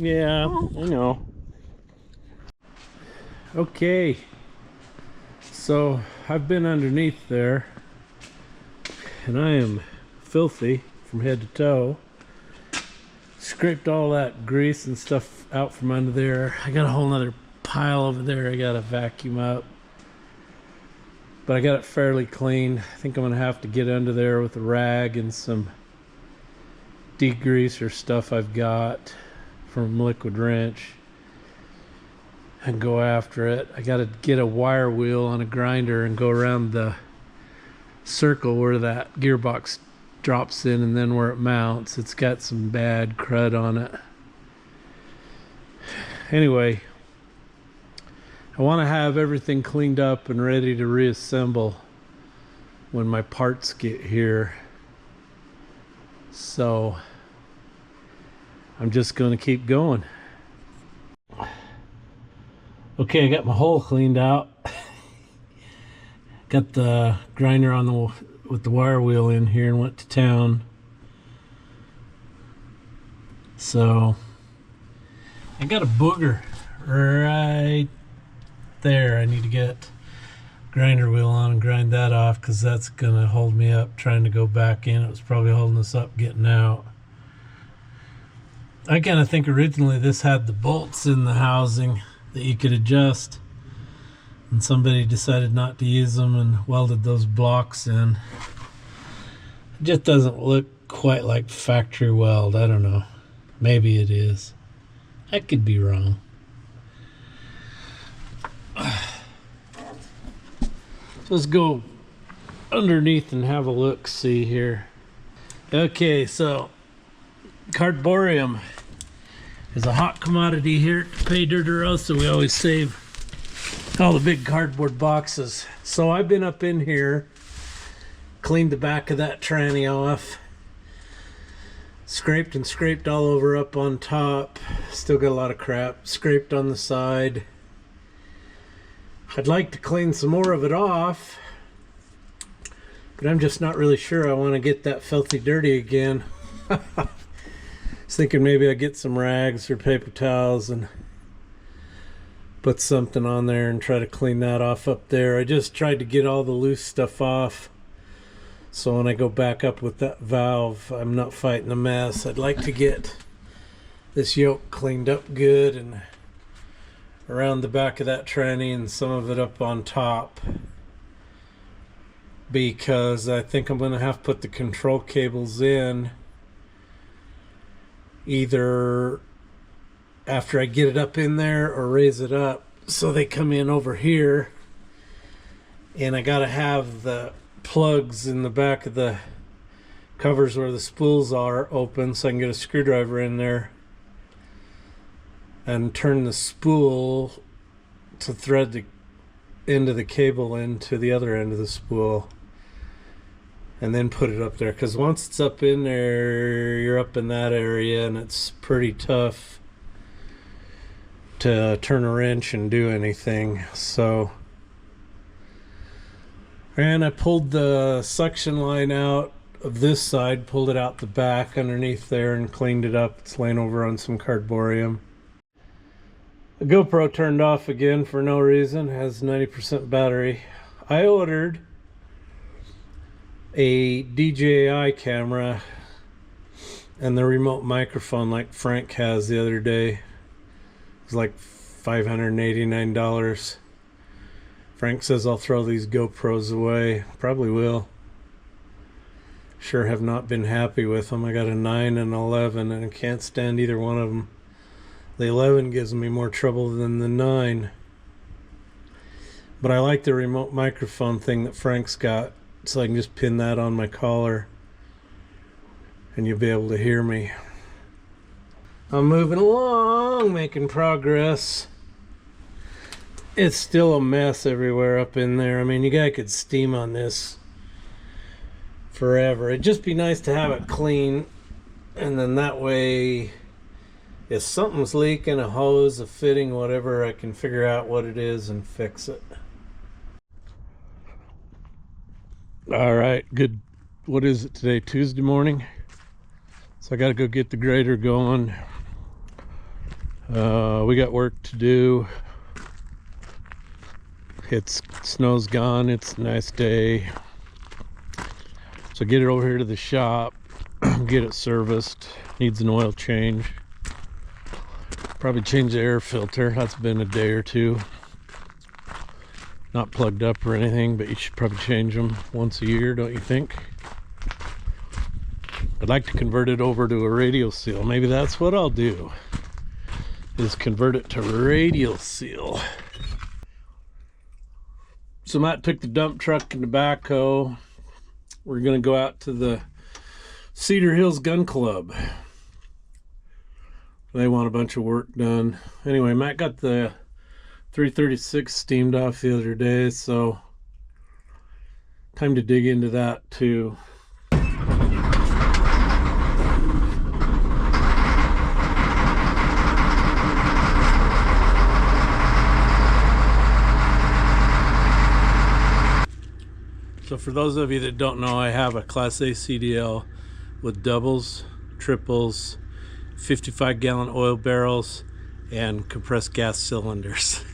Yeah, I know. Okay, so I've been underneath there and I am filthy from head to toe. Scraped all that grease and stuff out from under there. I got a whole nother pile over there I gotta vacuum up, but I got it fairly clean. I think I'm gonna have to get under there with a rag and some degreaser stuff I've got from Liquid Wrench and go after it. I gotta get a wire wheel on a grinder and go around the circle where that gearbox drops in and then where it mounts. It's got some bad crud on it. Anyway, I want to have everything cleaned up and ready to reassemble when my parts get here. So I'm just going to keep going. Okay, I got my hole cleaned out. Got the grinder on the with the wire wheel in here and went to town. So I got a booger right there. I need to get grinder wheel on and grind that off because that's gonna hold me up trying to go back in. It was probably holding us up getting out. I kind of think originally this had the bolts in the housing that you could adjust, and somebody decided not to use them and welded those blocks in. It just doesn't look quite like factory weld. I don't know. Maybe it is. I could be wrong. Let's go underneath and have a look see here. Okay, so cardboard is a hot commodity here at Jpaydirt, so we always save all the big cardboard boxes. So I've been up in here, cleaned the back of that tranny off, scraped and scraped all over up on top. Still got a lot of crap. Scraped on the side. I'd like to clean some more of it off, but I'm just not really sure I want to get that filthy dirty again. I was thinking maybe I'd get some rags or paper towels and put something on there and try to clean that off up there. I just tried to get all the loose stuff off, so when I go back up with that valve, I'm not fighting a mess. I'd like to get this yoke cleaned up good and around the back of that tranny and some of it up on top, because I think I'm going to have to put the control cables in either after I get it up in there or raise it up so they come in over here. And I got to have the plugs in the back of the covers where the spools are open so I can get a screwdriver in there and turn the spool to thread the end of the cable into the other end of the spool and then put it up there, because once it's up in there, you're up in that area and it's pretty tough to turn a wrench and do anything. So, and I pulled the suction line out of this side, pulled it out the back underneath there and cleaned it up. It's laying over on some cardboard. The GoPro turned off again for no reason. It has 90% battery. I ordered a DJI camera and the remote microphone like Frank has the other day. It was like $589. Frank says I'll throw these GoPros away. Probably will. Sure have not been happy with them. I got a 9 and 11 and I can't stand either one of them. The 11 gives me more trouble than the 9. But I like the remote microphone thing that Frank's got, so I can just pin that on my collar and you'll be able to hear me. I'm moving along, making progress. It's still a mess everywhere up in there. I mean, you guys could steam on this forever. It'd just be nice to have it clean, and then that way if something's leaking, a hose, a fitting, whatever, I can figure out what it is and fix it. All right, good. What is it today? Tuesday morning. So I got to go get the grader going. We got work to do. Snow's gone. It's a nice day. So get it over here to the shop, get it serviced. Needs an oil change. Probably change the air filter. That's been a day or two. Not plugged up or anything, but you should probably change them once a year, don't you think? I'd like to convert it over to a radial seal. Maybe that's what I'll do, is convert it to radial seal. So Matt took the dump truck and the backhoe. We're gonna go out to the Cedar Hills Gun Club. They want a bunch of work done. Anyway, Matt got the 336 steamed off the other day, so time to dig into that too. So for those of you that don't know, I have a Class A CDL with doubles, triples, 55-gallon oil barrels, and compressed gas cylinders.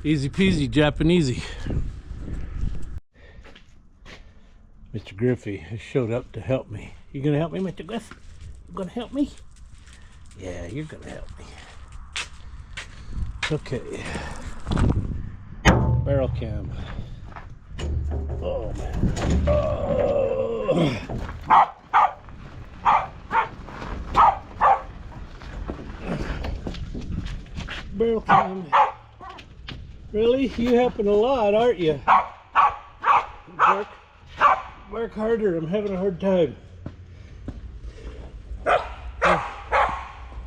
Easy peasy, Japanesey. Mr. Griffey has showed up to help me. You gonna help me, Mr. Griffey? You gonna help me? Yeah, you're gonna help me. Okay. Barrel cam. Oh man. Oh. Barrel cam. Really? You helping a lot, aren't you? Bark harder. I'm having a hard time.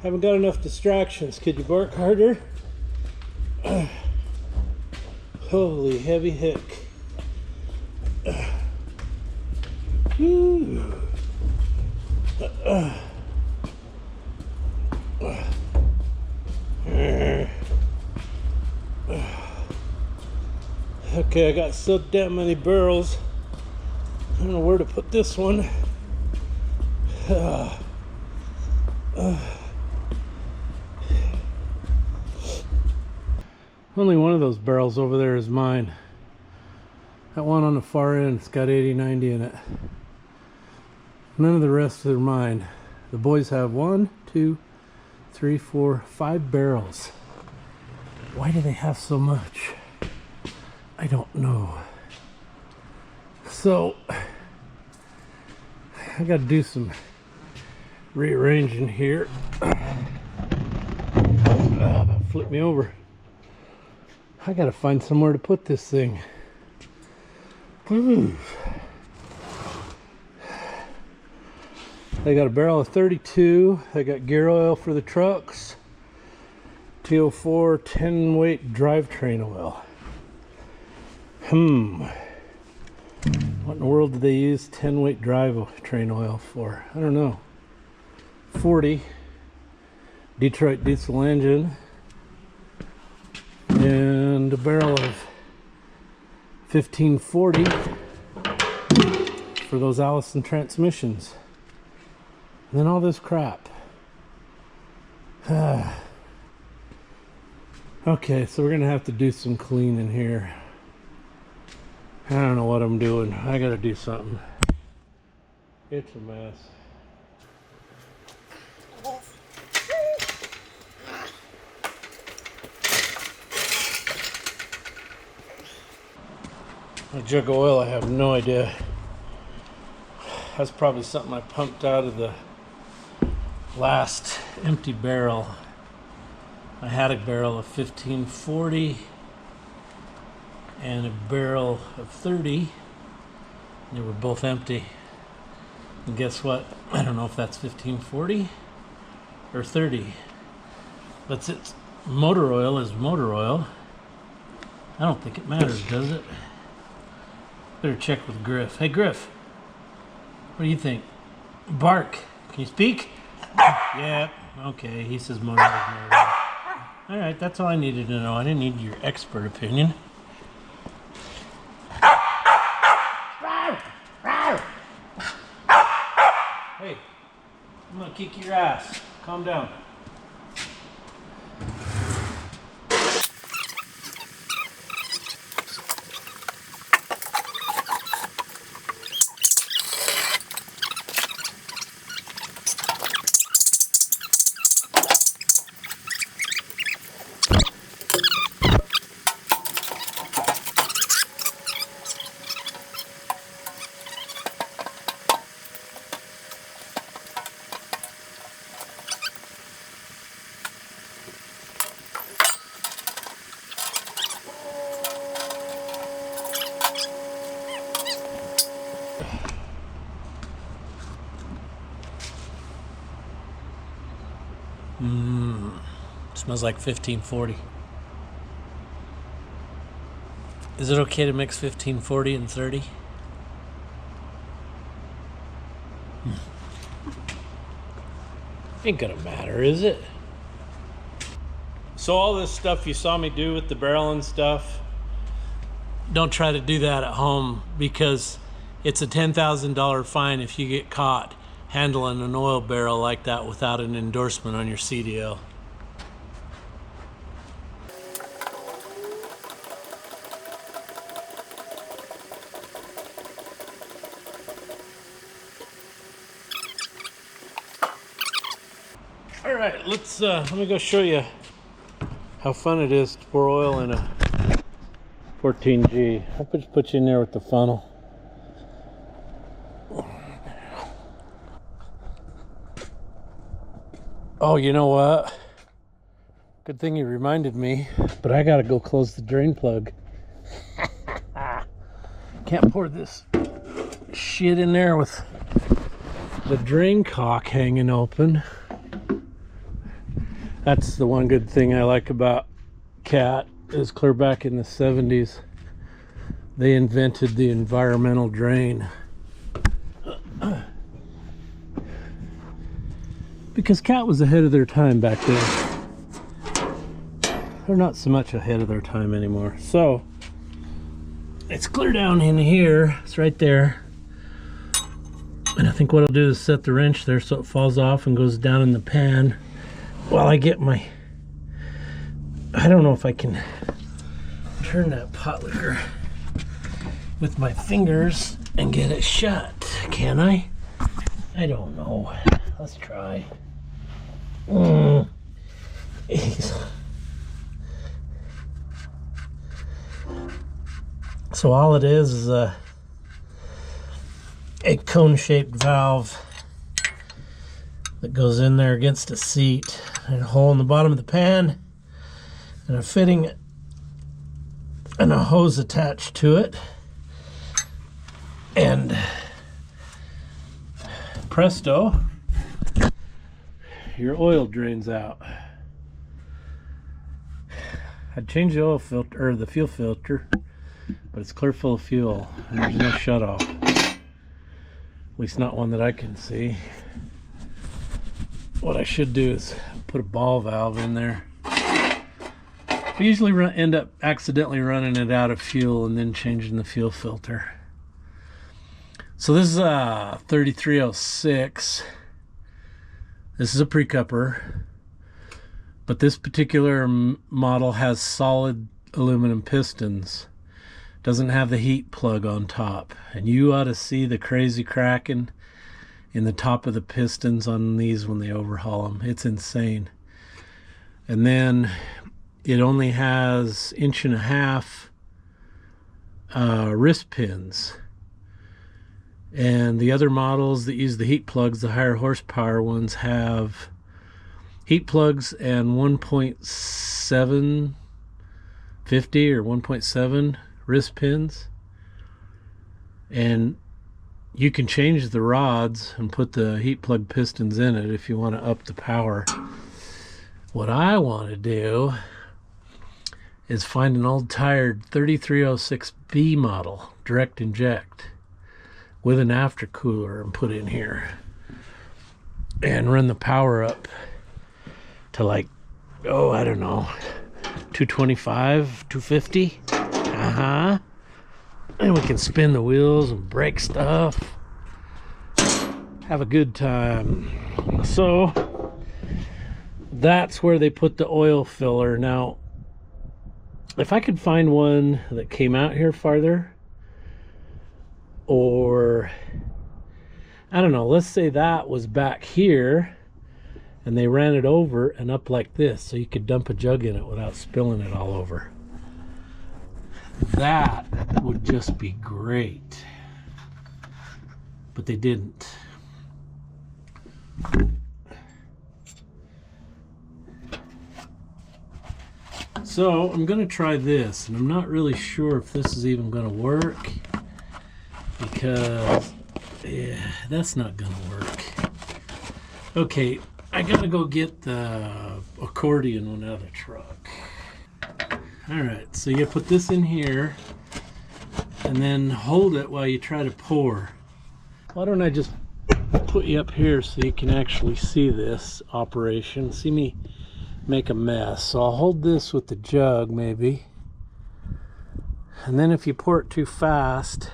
Haven't got enough distractions. Could you bark harder? Holy heavy heck. Woo. Okay, I got so damn many barrels. I don't know where to put this one. Only one of those barrels over there is mine. That one on the far end, it's got 80-90 in it. None of the rest are mine. The boys have 1, 2, 3, 4, 5 barrels. Why do they have so much? I don't know. So I gotta do some rearranging here. Flip me over. I gotta find somewhere to put this thing. They got a barrel of 32. They got gear oil for the trucks. T04 10 weight drivetrain oil. What in the world did they use 10 weight drivetrain oil for? I don't know. 40 Detroit diesel engine and a barrel of 1540 for those Allison transmissions, and then all this crap. Okay, so we're gonna have to do some cleaning here. I don't know what I'm doing. I gotta do something. It's a mess. A jug of oil, I have no idea. That's probably something I pumped out of the last empty barrel. I had a barrel of 1540 and a barrel of 30. They were both empty. And guess what? I don't know if that's 1540 or 30. But it's motor oil is motor oil. I don't think it matters, does it? Better check with Griff. Hey, Griff. What do you think? Bark. Can you speak? Yeah. Okay. He says motor oil is motor oil. All right. That's all I needed to know. I didn't need your expert opinion. Hey, I'm gonna kick your ass. Calm down. Smells like 1540. Is it okay to mix 1540 and 30? Ain't gonna matter, is it? So all this stuff you saw me do with the barrel and stuff, don't try to do that at home, because it's a $10,000 fine if you get caught handling an oil barrel like that without an endorsement on your CDL. All right, let me go show you how fun it is to pour oil in a 14G. I'll just put you in there with the funnel. Oh, you know what? Good thing you reminded me, but I gotta go close the drain plug. Can't pour this shit in there with the drain cock hanging open. That's the one good thing I like about Cat, is clear back in the 70s, they invented the environmental drain. Because Cat was ahead of their time back then. They're not so much ahead of their time anymore. So, it's clear down in here. It's right there. And I think what I'll do is set the wrench there so it falls off and goes down in the pan while I get my... I don't know if I can turn that pot liquor with my fingers and get it shut. Can I? I don't know. Let's try. So all it is a cone-shaped valve that goes in there against a seat, and a hole in the bottom of the pan, and a fitting and a hose attached to it, and presto, your oil drains out. I'd change the oil filter, or the fuel filter, but it's clear full of fuel and there's no shut off, at least not one that I can see. What I should do is put a ball valve in there. We usually end up accidentally running it out of fuel and then changing the fuel filter. So this is a 3306. This is a pre-cupper, but this particular model has solid aluminum pistons. Doesn't have the heat plug on top, and you ought to see the crazy cracking in the top of the pistons on these when they overhaul them. It's insane. And then it only has 1.5 inch wrist pins. And the other models that use the heat plugs, the higher horsepower ones, have heat plugs and 1.750 or 1.7 wrist pins, and you can change the rods and put the heat plug pistons in it if you want to up the power. What I want to do is find an old tired 3306B model direct inject with an aftercooler and put in here and run the power up to like, oh, I don't know, 225, 250. And we can spin the wheels and break stuff, have a good time. So that's where they put the oil filler. Now, if I could find one that came out here farther, or I don't know, let's say that was back here and they ran it over and up like this so you could dump a jug in it without spilling it all over. That would just be great. But they didn't. So I'm going to try this, and I'm not really sure if this is even going to work, because yeah, that's not going to work. Okay, I got to go get the accordion one out of the truck. Alright, so you put this in here and then hold it while you try to pour. Why don't I just put you up here so you can actually see this operation, see me make a mess. So I'll hold this with the jug maybe, and then if you pour it too fast,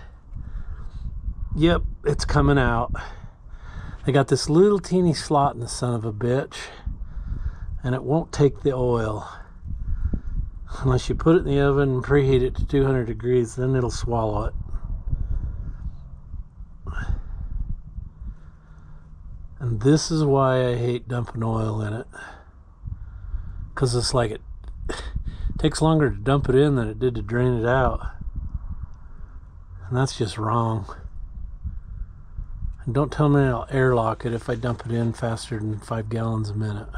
yep, it's coming out. I got this little teeny slot in the son of a bitch, and it won't take the oil unless you put it in the oven and preheat it to 200 degrees. Then it'll swallow it. And this is why I hate dumping oil in it, because it's like it takes longer to dump it in than it did to drain it out, and that's just wrong. And don't tell me I'll airlock it if I dump it in faster than 5 gallons a minute.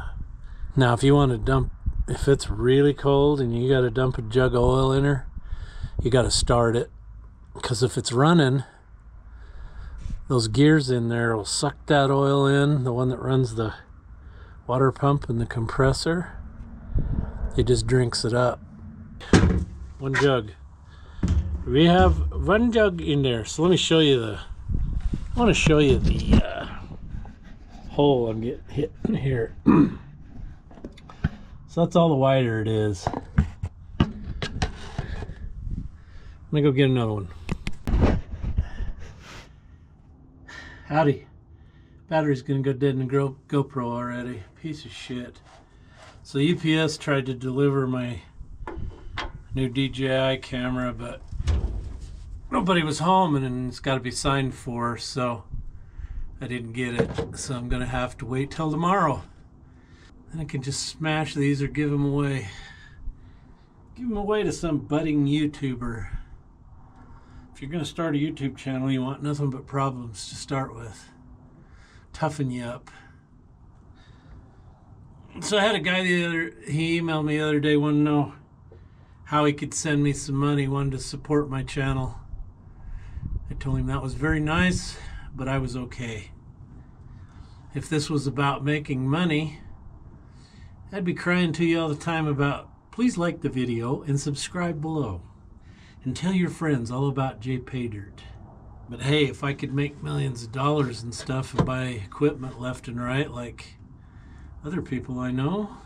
Now if you want to dump, if it's really cold and you got to dump a jug of oil in her, you got to start it, because if it's running, those gears in there will suck that oil in, the one that runs the water pump and the compressor. It just drinks it up. One jug. We have one jug in there, so let me show you the, I want to show you the hole I'm getting hit in here. So that's all the wider it is. Let me go get another one. Howdy. Battery's gonna go dead in the GoPro already. Piece of shit. So UPS tried to deliver my new DJI camera, but nobody was home and it's got to be signed for, so I didn't get it. So I'm gonna have to wait till tomorrow. And I can just smash these or give them away. Give them away to some budding YouTuber. If you're gonna start a YouTube channel, you want nothing but problems to start with. Toughen you up. So I had a guy he emailed me the other day, wanted to know how he could send me some money, wanted to support my channel. I told him that was very nice, but I was okay. If this was about making money, I'd be crying to you all the time about, please like the video and subscribe below and tell your friends all about Jpaydirt. But hey, if I could make millions of dollars and stuff and buy equipment left and right like other people I know,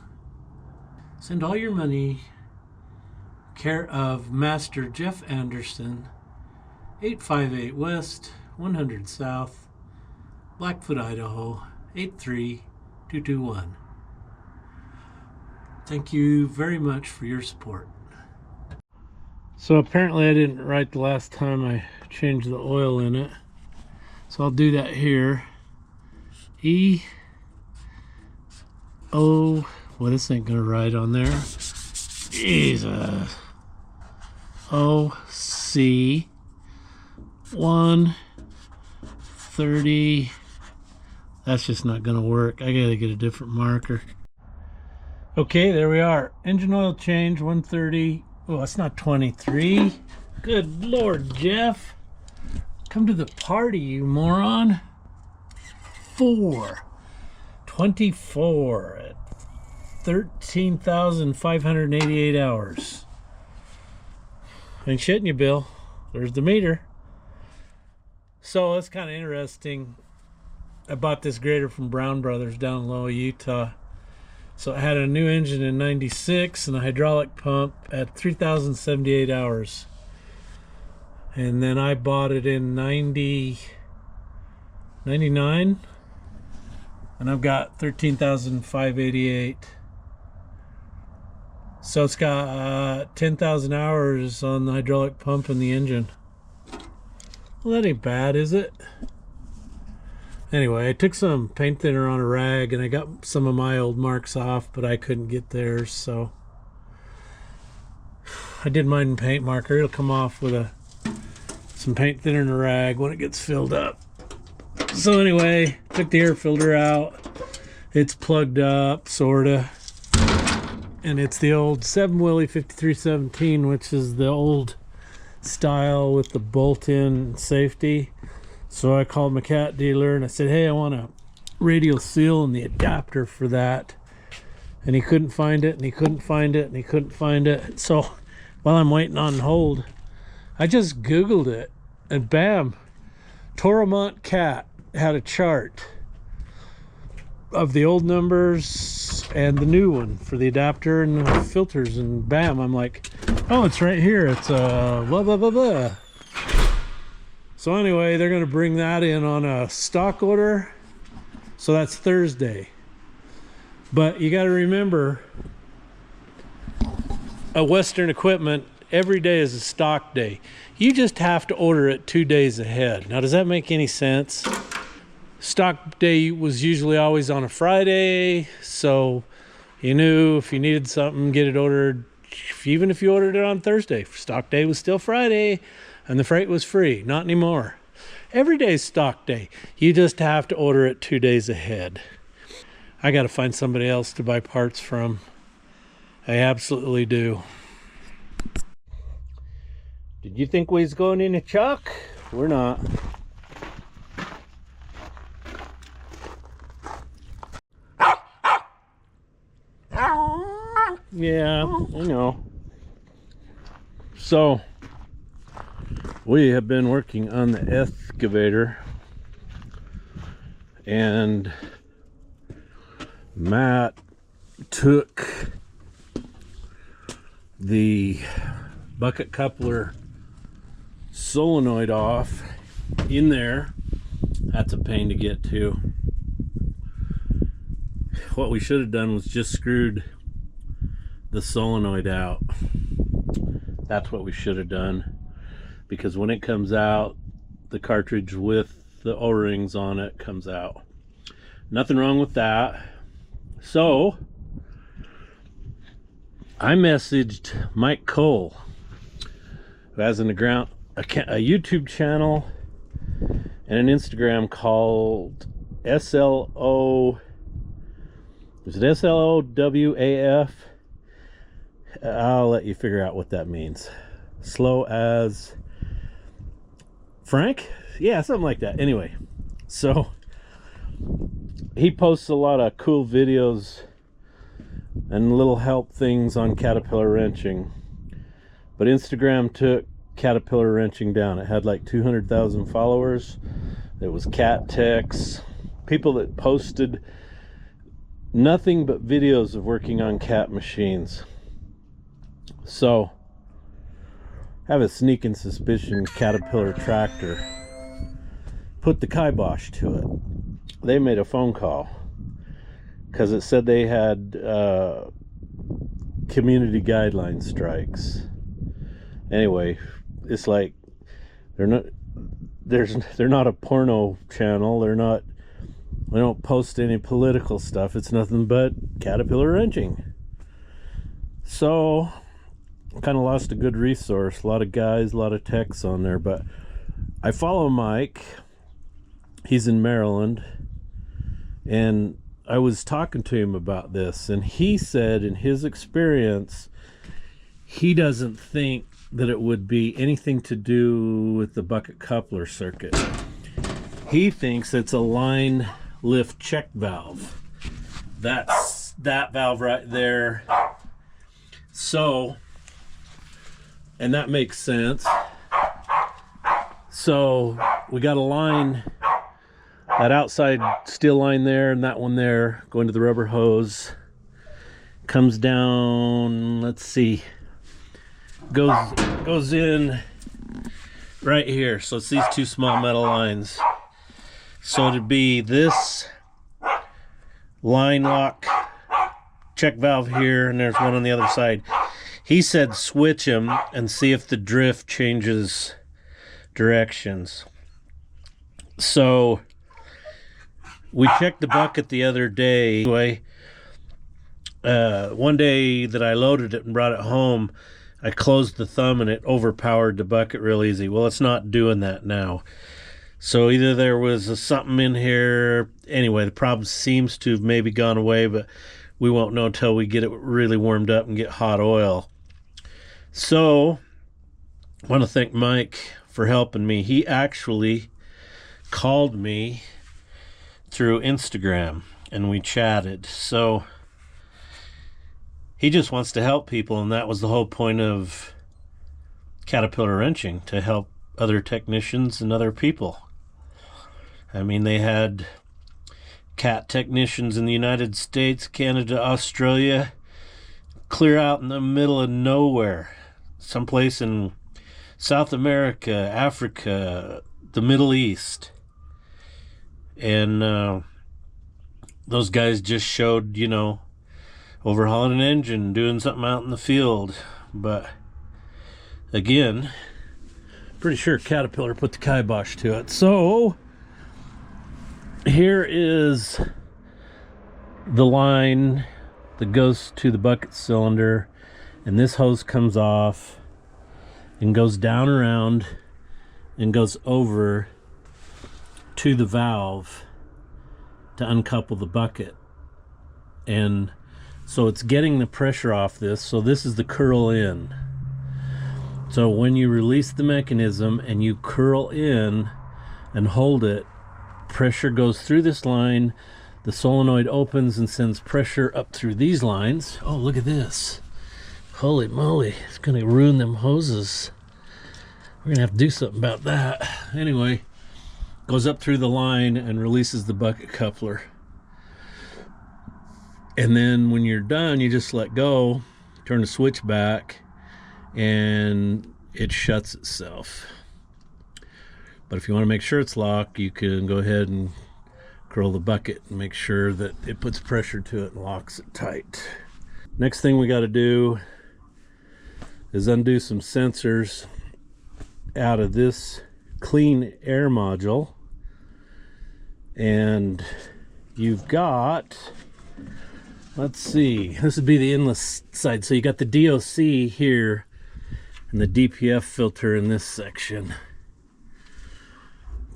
send all your money care of Master Jeff Anderson, 858 West, 100 South, Blackfoot, Idaho, 83221. Thank you very much for your support. So apparently I didn't write the last time I changed the oil in it, so I'll do that here. E-O, well, this ain't gonna write on there. Jesus. O-C 130. That's just not gonna work. I gotta get a different marker. Okay, there we are. Engine oil change, 130. Oh, that's not 23. Good Lord, Jeff. Come to the party, you moron. 24 at 13,588 hours. Ain't shitting you, Bill. There's the meter. So that's kind of interesting. I bought this grader from Brown Brothers down in Low, Utah. So it had a new engine in 96 and a hydraulic pump at 3,078 hours. And then I bought it in 99, and I've got 13,588. So it's got 10,000 hours on the hydraulic pump and the engine. Well, that ain't bad, is it? Anyway, I took some paint thinner on a rag and I got some of my old marks off, but I couldn't get theirs, so I did mine in paint marker. It'll come off with some paint thinner in a rag when it gets filled up. So anyway, took the air filter out. It's plugged up, sorta. And it's the old 7-Willie 5317, which is the old style with the bolt-in safety. So I called my cat dealer and I said, hey, I want a radial seal and the adapter for that. And he couldn't find it, and he couldn't find it, and he couldn't find it. So while I'm waiting on hold, I just Googled it, and bam, Toromont Cat had a chart of the old numbers and the new one for the adapter and the filters, and bam, I'm like, oh, it's right here. It's blah, blah, blah, blah. So anyway, they're going to bring that in on a stock order. So that's Thursday. But you got to remember, at Western Equipment, every day is a stock day. You just have to order it 2 days ahead. Now, does that make any sense? Stock day was usually always on a Friday, so you knew if you needed something, get it ordered. Even if you ordered it on Thursday, stock day was still Friday, and the freight was free. Not anymore. Every day's stock day. You just have to order it 2 days ahead. I got to find somebody else to buy parts from. I absolutely do. Did you think we was going in a chuck? We're not. Yeah, I know. So, we have been working on the excavator, and Matt took the bucket coupler solenoid off in there. That's a pain to get to. What we should have done was just screwed the solenoid out. That's what we should have done, because when it comes out, the cartridge with the O-rings on it comes out. Nothing wrong with that. So I messaged Mike Cole, who has a YouTube channel and an Instagram called SLO. Is it SLOWAF? I'll let you figure out what that means. Slow as Frank? Yeah, something like that. Anyway, so he posts a lot of cool videos and little help things on Caterpillar wrenching. But Instagram took Caterpillar wrenching down. It had like 200,000 followers. There was cat techs, people that posted nothing but videos of working on cat machines. So I have a sneaking suspicion Caterpillar tractor put the kibosh to it. They made a phone call because it said they had community guideline strikes. Anyway, it's like they're not a porno channel. They don't post any political stuff. It's nothing but Caterpillar wrenching. So kind of lost a good resource. A lot of guys, a lot of techs on there. But I follow Mike. He's in Maryland, and I was talking to him about this, and he said in his experience, he doesn't think that it would be anything to do with the bucket coupler circuit. He thinks it's a line lift check valve. That's that valve right there. So, and that makes sense. So we got a line, that outside steel line there and that one there going to the rubber hose, comes down, let's see, goes in right here. So it's these two small metal lines. So it'd be this line lock check valve here, and there's one on the other side. He said switch them and see if the drift changes directions. So we checked the bucket the other day. Anyway, one day that I loaded it and brought it home, I closed the thumb and it overpowered the bucket real easy. Well, it's not doing that now. So either there was something in here. Anyway, the problem seems to have maybe gone away, but we won't know until we get it really warmed up and get hot oil. So I want to thank Mike for helping me. He actually called me through Instagram and we chatted. So he just wants to help people, and that was the whole point of Caterpillar Wrenching, to help other technicians and other people. I mean, they had cat technicians in the United States, Canada, Australia, clear out in the middle of nowhere, someplace in South America, Africa, the Middle East. And those guys just showed, you know, overhauling an engine, doing something out in the field. But again, pretty sure Caterpillar put the kibosh to it. So here is the line that goes to the bucket cylinder, and this hose comes off and goes down around and goes over to the valve to uncouple the bucket. And so it's getting the pressure off this. So this is the curl in. So when you release the mechanism and you curl in and hold it, pressure goes through this line, the solenoid opens and sends pressure up through these lines. Oh, look at this. Holy moly, it's gonna ruin them hoses. We're gonna have to do something about that. Anyway, goes up through the line and releases the bucket coupler. And then when you're done, you just let go, turn the switch back, and it shuts itself. But if you want to make sure it's locked, you can go ahead and curl the bucket and make sure that it puts pressure to it and locks it tight. Next thing we got to do is undo some sensors out of this clean air module. And you've got, let's see, this would be the endless side. So you got the DOC here and the DPF filter in this section.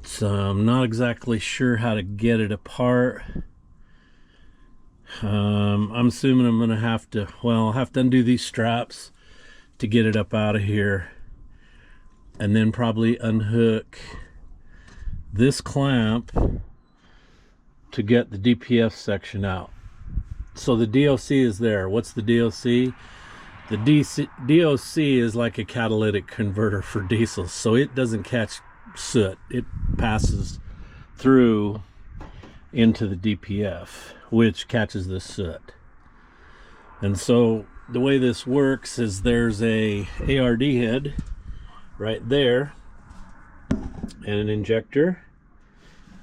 So I'm not exactly sure how to get it apart. I'm assuming I'm gonna have to, well, I'll have to undo these straps to get it up out of here, and then probably unhook this clamp to get the DPF section out. So the DOC is there. What's the DOC? The DOC is like a catalytic converter for diesel, so it doesn't catch soot. It passes through into the DPF, which catches the soot. And so the way this works is there's a ARD head right there and an injector,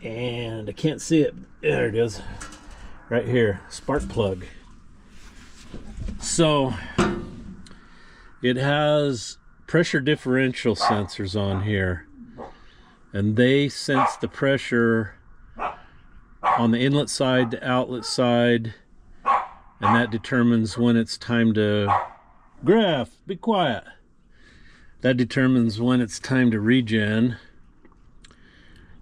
and I can't see it, there it is right here, spark plug. So it has pressure differential sensors on here, and they sense the pressure on the inlet side, the outlet side, and that determines when it's time to graph, be quiet. That determines when it's time to regen,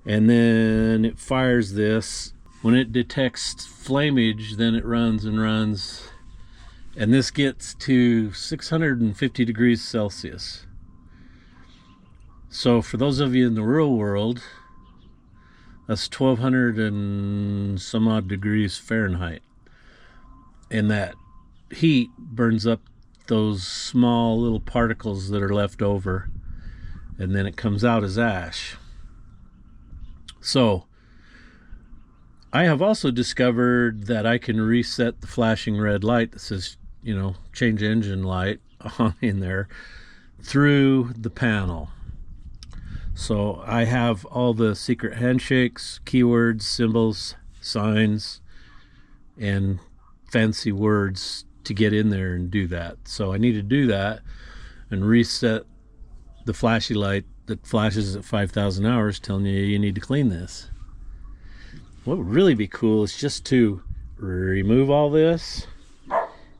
and then it fires this When it detects flameage, then it runs and runs. And this gets to 650 degrees Celsius. So for those of you in the real world, that's 1200 and some odd degrees Fahrenheit. And that heat burns up those small little particles that are left over, and then it comes out as ash. So I have also discovered that I can reset the flashing red light that says, you know, change engine light on in there through the panel. So I have all the secret handshakes, keywords, symbols, signs, and fancy words to get in there and do that. So I need to do that and reset the flashy light that flashes at 5,000 hours telling you need to clean this. What would really be cool is just to remove all this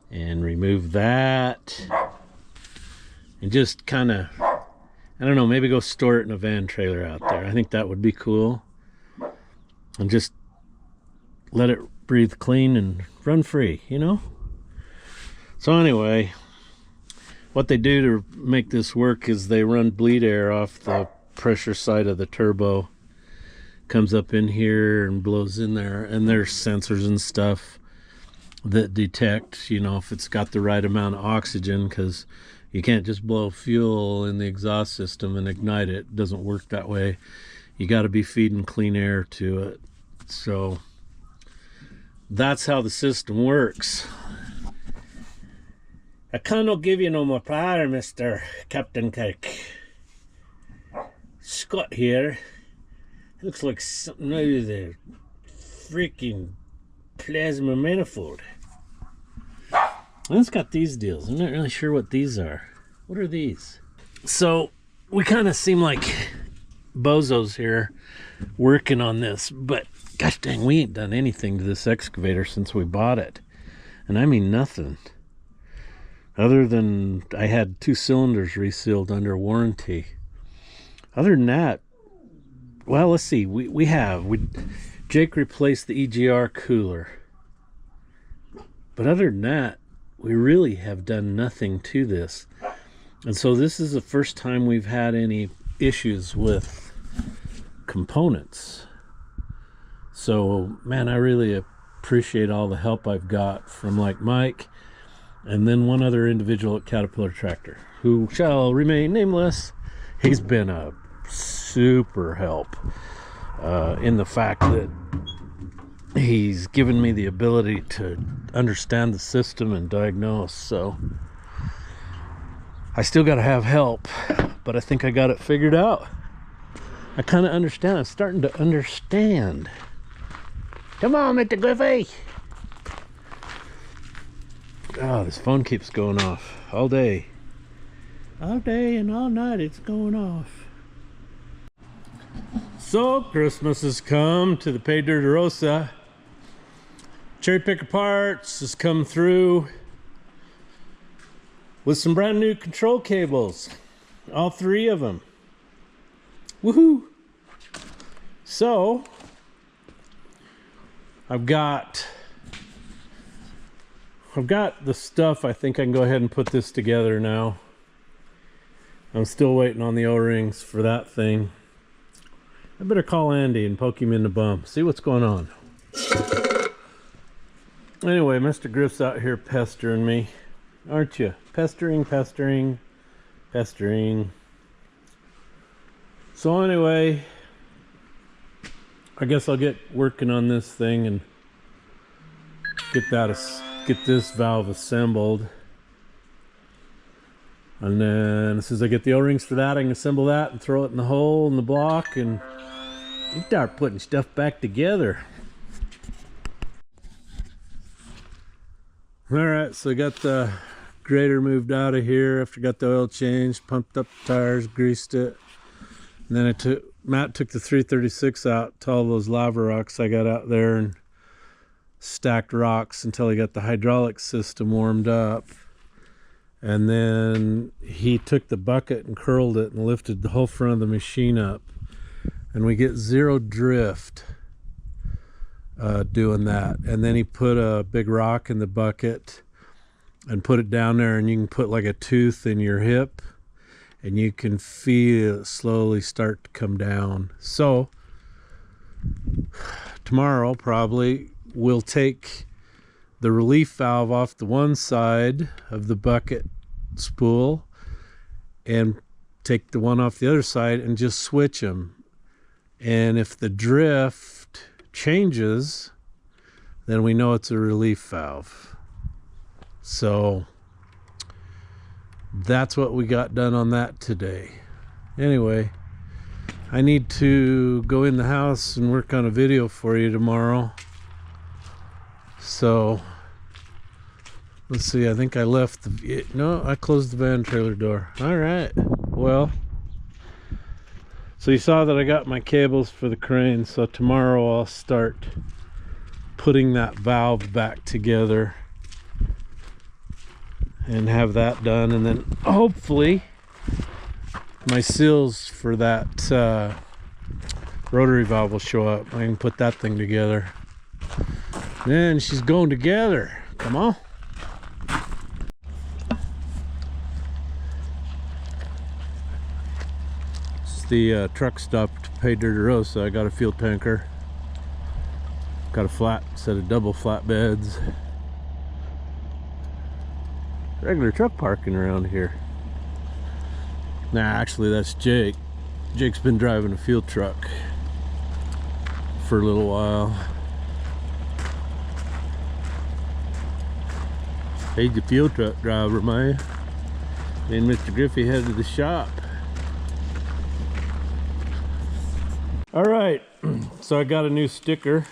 and remove that and just kind of, I don't know, maybe go store it in a van trailer out there. I think that would be cool. And just let it breathe clean and run free, you know? So anyway, what they do to make this work is they run bleed air off the pressure side of the turbo. Comes up in here and blows in there, and there's sensors and stuff that detect, you know, if it's got the right amount of oxygen, because you can't just blow fuel in the exhaust system and ignite it. It doesn't work that way. You got to be feeding clean air to it. So that's how the system works. I cannot give you no more power, Mr. Captain Kirk. Scott here. Looks like something out of the freaking plasma manifold. And it's got these deals. I'm not really sure what these are. What are these? So we kind of seem like bozos here working on this, but gosh dang, we ain't done anything to this excavator since we bought it. And I mean nothing. Other than I had 2 cylinders resealed under warranty. Other than that, well, let's see. Jake replaced the EGR cooler. But other than that, we really have done nothing to this. And so this is the first time we've had any issues with components. So, man, I really appreciate all the help I've got from like Mike and then one other individual at Caterpillar Tractor who shall remain nameless. He's been a super help in the fact that he's given me the ability to understand the system and diagnose. So I still got to have help, but I think I got it figured out. I kind of understand. I'm starting to understand. Come on, Mr. Griffey. Oh, this phone keeps going off all day. All day and all night it's going off. So Christmas has come to the Jpaydirt. Cherry Picker Parts has come through with some brand new control cables, all 3 of them. Woohoo! So I've got the stuff. I think I can go ahead and put this together now. I'm still waiting on the O-rings for that thing. I better call Andy and poke him in the bum. See what's going on. Anyway, Mr. Griff's out here pestering me. Aren't you? Pestering. So anyway, I guess I'll get working on this thing and get this valve assembled. And then as soon as I get the O-rings for that, I can assemble that and throw it in the hole in the block and start putting stuff back together. Alright, so I got the grader moved out of here after I got the oil changed, pumped up the tires, greased it. And then Matt took the 336 out to all those lava rocks I got out there and stacked rocks until he got the hydraulic system warmed up. And then he took the bucket and curled it and lifted the whole front of the machine up. And we get 0 drift. doing that. And then he put a big rock in the bucket and put it down there, and you can put like a tooth in your hip and you can feel it slowly start to come down. So tomorrow probably we'll take the relief valve off the one side of the bucket spool and take the one off the other side and just switch them. And if the drift changes, then we know it's a relief valve. So that's what we got done on that today. Anyway, I need to go in the house and work on a video for you tomorrow. So let's see, I think I left the, no, I closed the van trailer door. All right, well, so you saw that I got my cables for the crane, so tomorrow I'll start putting that valve back together and have that done, and then hopefully my seals for that rotary valve will show up. I can put that thing together. Man, she's going together. Come on. It's the truck stop to Jpaydirt, so I got a fuel tanker. Got a flat set of double flatbeds. Regular truck parking around here. Nah, actually that's Jake. Jake's been driving a fuel truck for a little while. He's the fuel truck driver, man. And Mr. Griffey headed to the shop. All right, so I got a new sticker.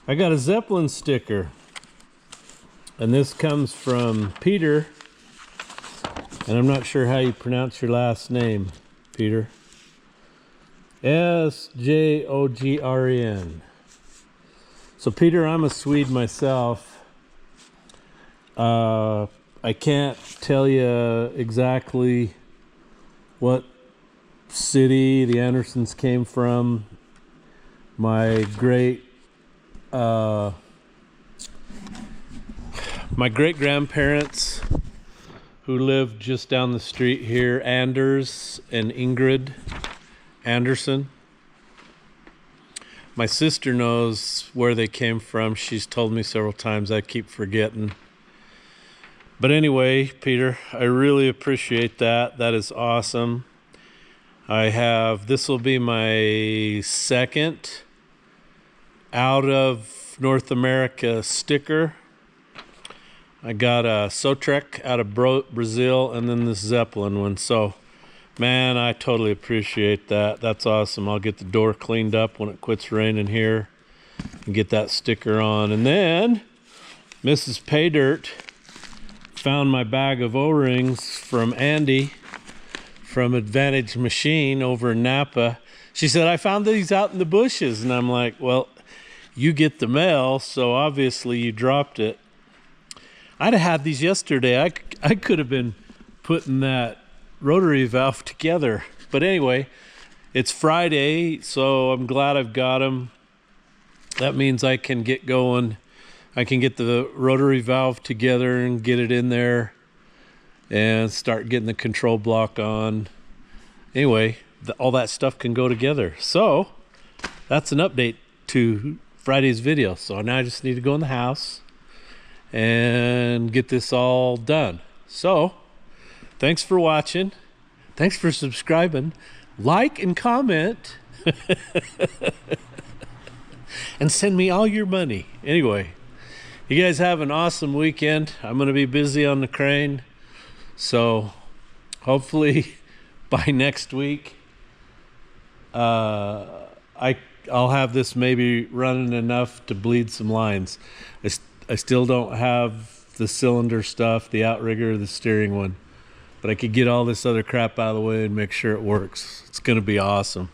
I got a Zeppelin sticker. And this comes from Peter. And I'm not sure how you pronounce your last name, Peter. Sjogren. So Peter, I'm a Swede myself. I can't tell you exactly what city the Andersons came from. My great grandparents who lived just down the street here, Anders and Ingrid Anderson. My sister knows where they came from. She's told me several times. I keep forgetting. But anyway, Peter, I really appreciate that. That is awesome. This will be my second out of North America sticker. I got a Sotrek out of Brazil, and then this Zeppelin one. So, man, I totally appreciate that. That's awesome. I'll get the door cleaned up when it quits raining here and get that sticker on. And then Mrs. Jpaydirt found my bag of O-rings from Andy from Advantage Machine over in Napa. She said, I found these out in the bushes. And I'm like, well, you get the mail, so obviously you dropped it. I'd have had these yesterday. I could have been putting that rotary valve together. But anyway, it's Friday, so I'm glad I've got them. That means I can get going. I can get the rotary valve together and get it in there and start getting the control block on. Anyway, all that stuff can go together. So that's an update to Friday's video. So now I just need to go in the house and get this all done. So thanks for watching. Thanks for subscribing. Like and comment. And send me all your money. Anyway, you guys have an awesome weekend. I'm going to be busy on the crane. So hopefully by next week, I'll have this maybe running enough to bleed some lines. I still don't have the cylinder stuff, the outrigger, the steering one, but I could get all this other crap out of the way and make sure it works. It's going to be awesome.